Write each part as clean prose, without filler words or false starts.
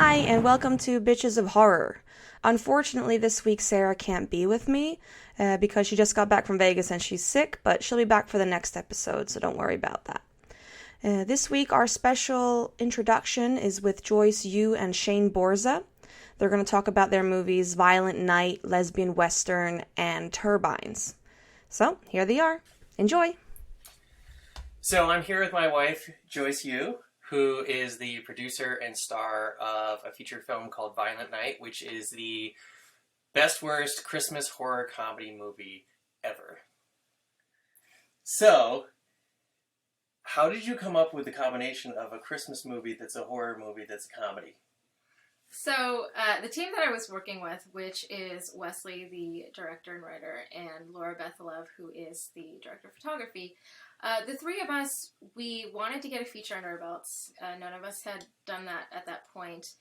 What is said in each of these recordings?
Hi, and welcome to Bitches of Horror. Unfortunately, this week Sarah can't be with me because she just got back from Vegas and she's sick, but she'll be back for the next episode, so don't worry about that. This week, our special introduction is with Joyce Yoo and Shane Borza. They're going to talk about their movies Violent Night, Lesbian Western, and Turbines. So, here they are. Enjoy! So I'm here with my wife, Joyce Yoo, who is the producer and star of a feature film called Violent Night, which is the best worst Christmas horror comedy movie ever. So, how did you come up with the combination of a Christmas movie that's a horror movie that's a comedy? So, the team that I was working with, which is Wesley, the director and writer, and Laura Bethlev, who is the director of photography, the three of us, we wanted to get a feature under our belts. None of us had done that at that point.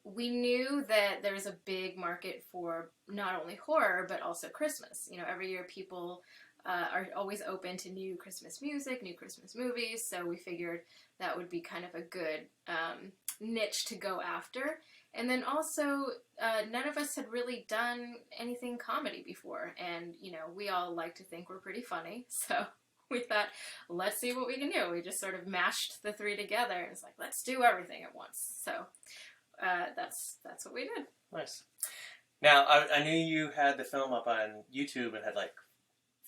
We knew that there's a big market for not only horror, but also Christmas. You know, every year people are always open to new Christmas music, new Christmas movies, so we figured that would be kind of a good niche to go after. And then also, none of us had really done anything comedy before, and, you know, we all like to think we're pretty funny, so we thought, let's see what we can do. We just sort of mashed the three together, and it's like, let's do everything at once. So that's what we did. Nice. Now, I knew you had the film up on YouTube and had like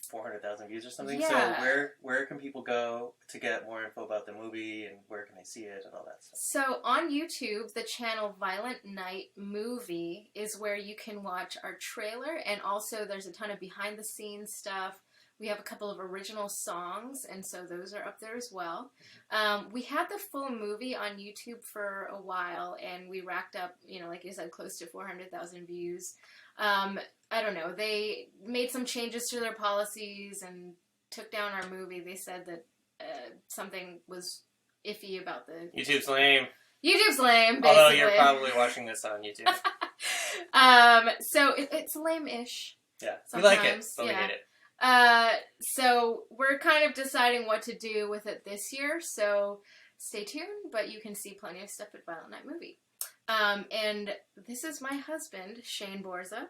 400,000 views or something. Yeah. So where can people go to get more info about the movie, and where can they see it and all that stuff? So on YouTube, the channel Violent Night Movie is where you can watch our trailer, and also there's a ton of behind the scenes stuff. We have a couple of original songs, and so those are up there as well. We had the full movie on YouTube for a while, and we racked up, you know, like you said, close to 400,000 views. I don't know, they made some changes to their policies and took down our movie. They said that something was iffy about the... YouTube's lame. YouTube's lame, basically. Although you're probably watching this on YouTube. So it's lame-ish. Yeah, we sometimes. like it, but we hate it. So we're kind of deciding what to do with it this year, so stay tuned, but you can see plenty of stuff at Violent Night Movie. And this is my husband, Shane Borza.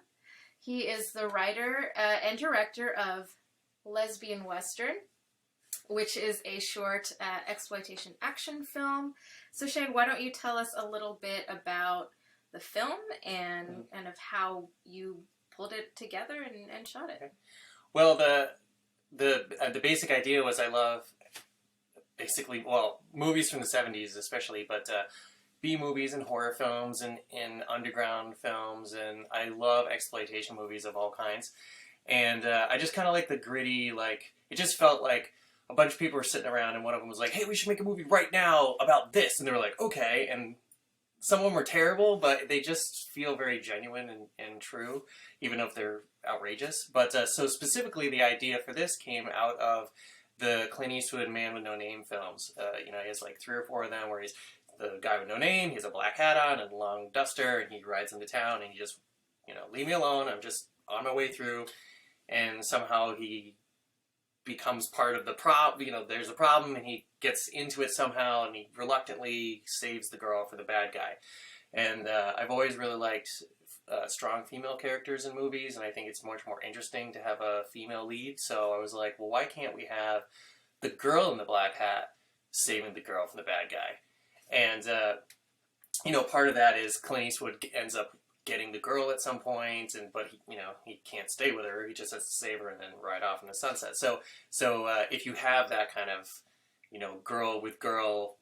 He is the writer and director of Lesbian Western, which is a short exploitation action film. So Shane, why don't you tell us a little bit about the film and of how you pulled it together and shot it? Okay. Well, the basic idea was I love basically, well, movies from the 70s especially, but B movies and horror films and underground films, and I love exploitation movies of all kinds. And I just kind of like the gritty, like, it just felt like a bunch of people were sitting around and one of them was like, hey, we should make a movie right now about this. And they were like, okay. And some of them were terrible, but they just feel very genuine and true, even if they're outrageous. But so specifically, the idea for this came out of the Clint Eastwood Man with No Name films. You know, he has like 3 or 4 of them where he's the guy with no name, he has a black hat on and a long duster, and he rides into town, and he just, you know, leave me alone, I'm just on my way through, and somehow he becomes part of the problem. You know, there's a problem, and he gets into it somehow, and he reluctantly saves the girl for the bad guy. And I've always really liked strong female characters in movies, and I think it's much more interesting to have a female lead. So I was like, well, why can't we have the girl in the black hat saving the girl from the bad guy? And, you know, part of that is Clint Eastwood ends up getting the girl at some point, but he, you know, he can't stay with her. He just has to save her and then ride off in the sunset. So if you have that kind of, you know, girl with girl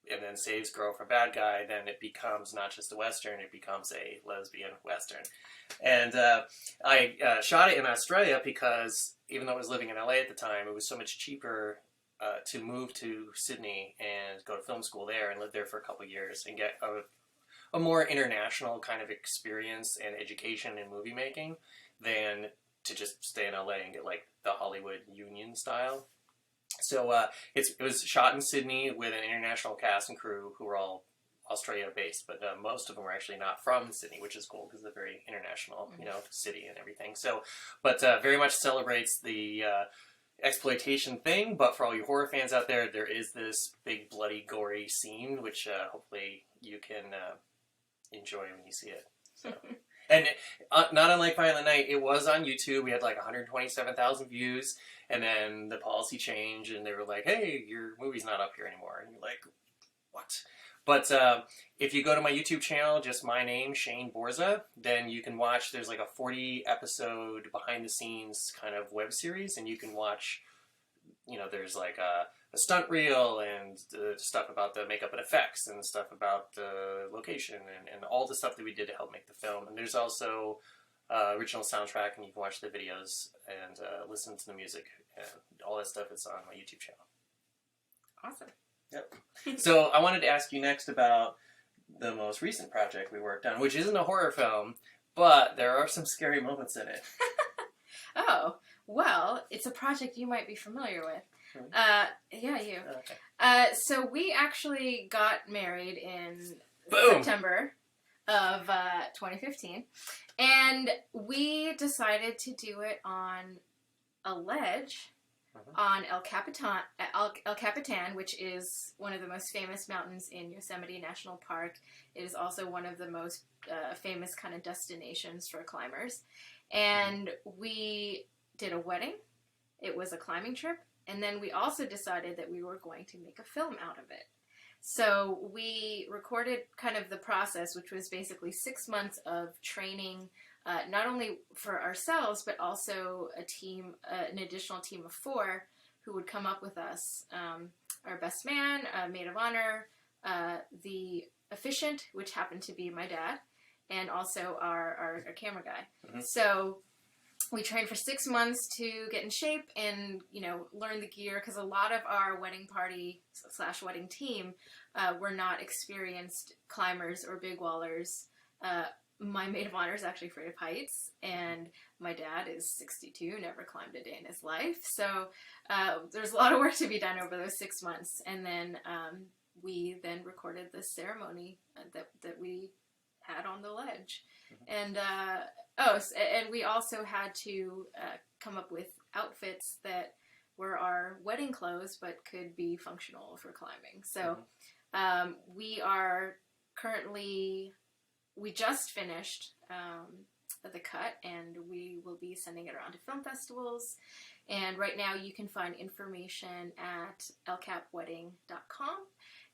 and then saves girl from bad guy, then it becomes not just a Western, it becomes a lesbian Western. And I shot it in Australia because even though I was living in LA at the time, it was so much cheaper to move to Sydney and go to film school there and live there for a couple of years and get a more international kind of experience and education in movie making than to just stay in LA and get like the Hollywood Union style. So it was shot in Sydney with an international cast and crew who were all Australia based, but most of them were actually not from Sydney, which is cool because it's a very international, you know, city and everything. So, but very much celebrates the exploitation thing, but for all you horror fans out there, there is this big bloody gory scene which hopefully you can enjoy when you see it. So. And not unlike Violent Night, it was on YouTube. We had like 127,000 views, and then the policy changed, and they were like, "Hey, your movie's not up here anymore." And you're like, "What?" But if you go to my YouTube channel, just my name, Shane Borza, then you can watch. There's like a 40-episode behind-the-scenes kind of web series, and you can watch. There's like a stunt reel and stuff about the makeup and effects and stuff about the location and all the stuff that we did to help make the film. And there's also original soundtrack, and you can watch the videos and listen to the music and all that stuff. It's on my YouTube channel. Awesome. Yep. So I wanted to ask you next about the most recent project we worked on, which isn't a horror film, but there are some scary moments in it. Oh, well, it's a project you might be familiar with. Yeah, you. Okay. So we actually got married in Boom. September of 2015, and we decided to do it on a ledge on El Capitan, which is one of the most famous mountains in Yosemite National Park. It is also one of the most famous kind of destinations for climbers. And we did a wedding. It was a climbing trip. And then we also decided that we were going to make a film out of it. So we recorded kind of the process, which was basically 6 months of training, not only for ourselves, but also an additional team of 4 who would come up with us. Our best man, maid of honor, the officiant, which happened to be my dad, and also our camera guy. Mm-hmm. So we trained for 6 months to get in shape and, learn the gear, because a lot of our wedding party / wedding team were not experienced climbers or big wallers. My maid of honor is actually afraid of heights, and my dad is 62, never climbed a day in his life. So there's a lot of work to be done over those 6 months. And then we then recorded the ceremony that we had on the ledge. Mm-hmm. And we also had to come up with outfits that were our wedding clothes but could be functional for climbing. So we just finished the cut, and we will be sending it around to film festivals. And right now you can find information at lcapwedding.com,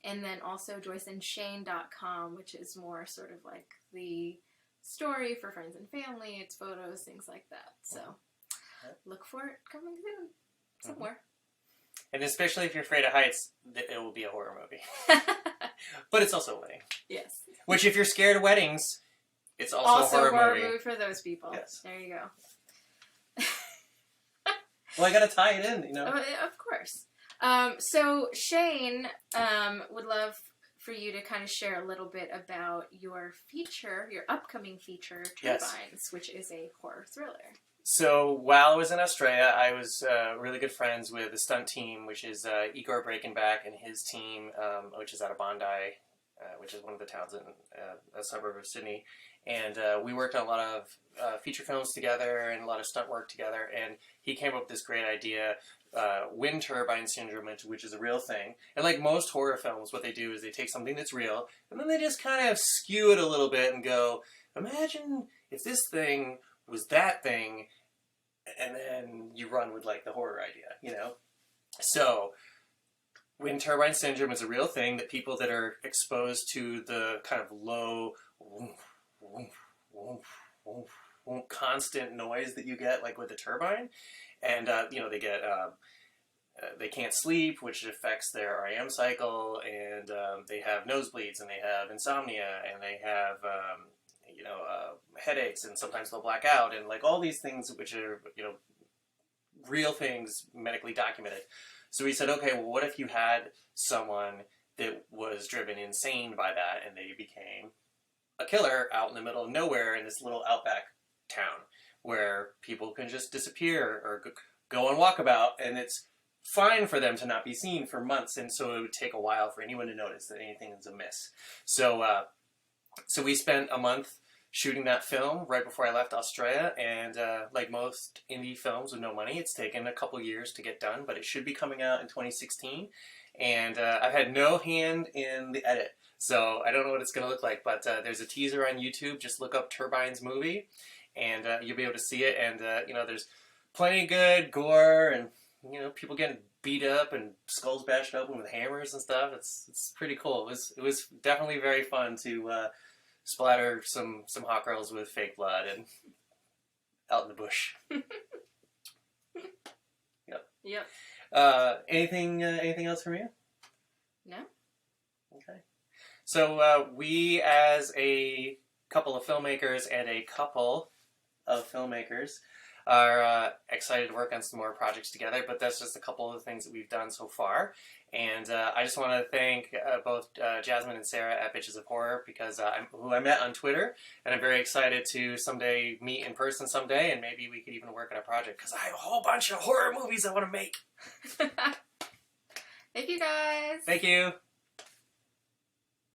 and then also joyceandshane.com, which is more sort of like the story for friends and family. It's photos, things like that. So look for it coming soon somewhere. And especially if you're afraid of heights, it will be a horror movie. But it's also a wedding. Yes. Which, if you're scared of weddings, it's also a horror movie. For those people. Yes. There you go. Well, I gotta tie it in, Of course. So Shane would love for you to kind of share a little bit about your upcoming feature, Turbines, which is a horror thriller. So while I was in Australia, I was really good friends with the stunt team, which is Igor Breakenback and his team, which is out of Bondi, which is one of the towns in a suburb of Sydney. And we worked on a lot of feature films together and a lot of stunt work together. And he came up with this great idea, wind turbine syndrome, which is a real thing. And like most horror films, what they do is they take something that's real, and then they just kind of skew it a little bit and go, imagine if this thing was that thing, and then you run with like the horror idea, So wind turbine syndrome is a real thing that people that are exposed to the kind of low constant noise that you get like with the turbine, and they get they can't sleep, which affects their REM cycle, and they have nosebleeds, and they have insomnia, and they have headaches, and sometimes they'll black out, and like all these things which are real things medically documented. So we said, okay, well, what if you had someone that was driven insane by that, and they became a killer out in the middle of nowhere in this little outback town where people can just disappear or go on walkabout, and it's fine for them to not be seen for months, and so it would take a while for anyone to notice that anything is amiss. So we spent a month shooting that film right before I left Australia, and like most indie films with no money, it's taken a couple years to get done, but it should be coming out in 2016. and I've had no hand in the edit. So I don't know what it's going to look like, but there's a teaser on YouTube. Just look up Turbines movie, and you'll be able to see it. And there's plenty of good gore, and people getting beat up and skulls bashed open with hammers and stuff. It's pretty cool. It was definitely very fun to splatter some hot girls with fake blood and out in the bush. Yep. Yep. Anything else from you? No. Okay. So we, as a couple of filmmakers and a couple of filmmakers, are excited to work on some more projects together, but that's just a couple of the things that we've done so far. And I just want to thank both Jasmine and Sarah at Bitches of Horror, because who I met on Twitter, and I'm very excited to someday meet in person someday, and maybe we could even work on a project, because I have a whole bunch of horror movies I want to make. Thank you, guys. Thank you.